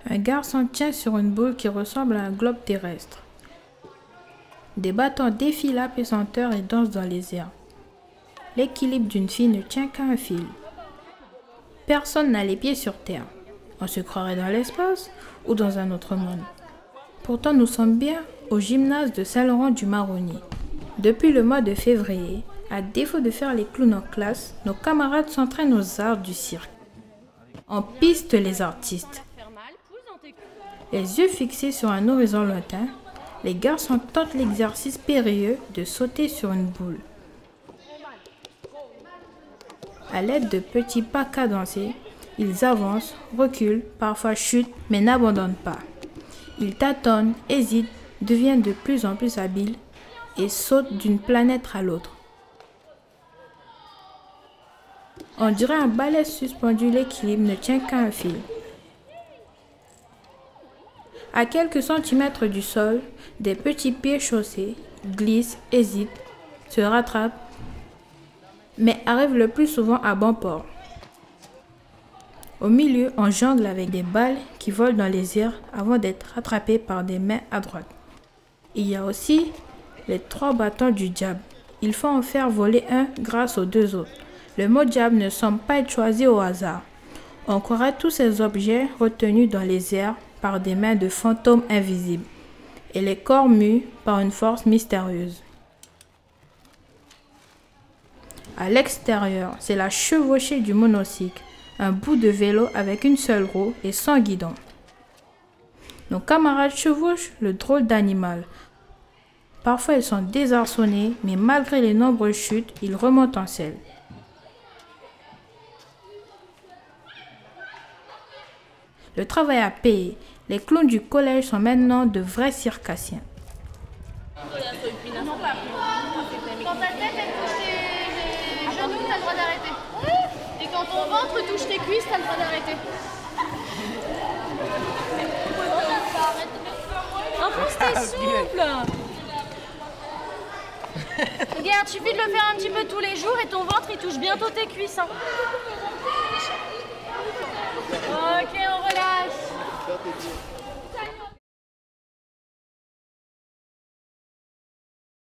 Un garçon tient sur une boule qui ressemble à un globe terrestre. Des bâtons défilent à pesanteur et dansent dans les airs. L'équilibre d'une fille ne tient qu'à un fil. Personne n'a les pieds sur terre. On se croirait dans l'espace ou dans un autre monde. Pourtant, nous sommes bien au gymnase de Saint-Laurent-du-Maroni. Depuis le mois de février, à défaut de faire les clowns en classe, nos camarades s'entraînent aux arts du cirque. On piste les artistes. Les yeux fixés sur un horizon lointain, les garçons tentent l'exercice périlleux de sauter sur une boule. À l'aide de petits pas cadencés, ils avancent, reculent, parfois chutent, mais n'abandonnent pas. Ils tâtonnent, hésitent, deviennent de plus en plus habiles et sautent d'une planète à l'autre. On dirait un balai suspendu, l'équilibre ne tient qu'à un fil. À quelques centimètres du sol, des petits pieds chaussés glissent, hésitent, se rattrapent, mais arrivent le plus souvent à bon port. Au milieu, on jongle avec des balles qui volent dans les airs avant d'être rattrapées par des mains à droite. Il y a aussi les 3 bâtons du diable. Il faut en faire voler un grâce aux 2 autres. Le mot diable ne semble pas être choisi au hasard. On croirait tous ces objets retenus dans les airs par des mains de fantômes invisibles et les corps mus par une force mystérieuse. À l'extérieur, c'est la chevauchée du monocycle, un bout de vélo avec une seule roue et sans guidon. Nos camarades chevauchent le drôle d'animal. Parfois ils sont désarçonnés, mais malgré les nombreuses chutes, ils remontent en selle. Le travail a payé. Les clowns du collège sont maintenant de vrais circassiens. Quand ta tête elle touche tes genoux, t'as le droit d'arrêter. Et quand ton ventre touche tes cuisses, t'as le droit d'arrêter. En plus t'es souple. Regarde, suffit de le faire un petit peu tous les jours et ton ventre il touche bientôt tes cuisses. Hein. Ok, on relâche.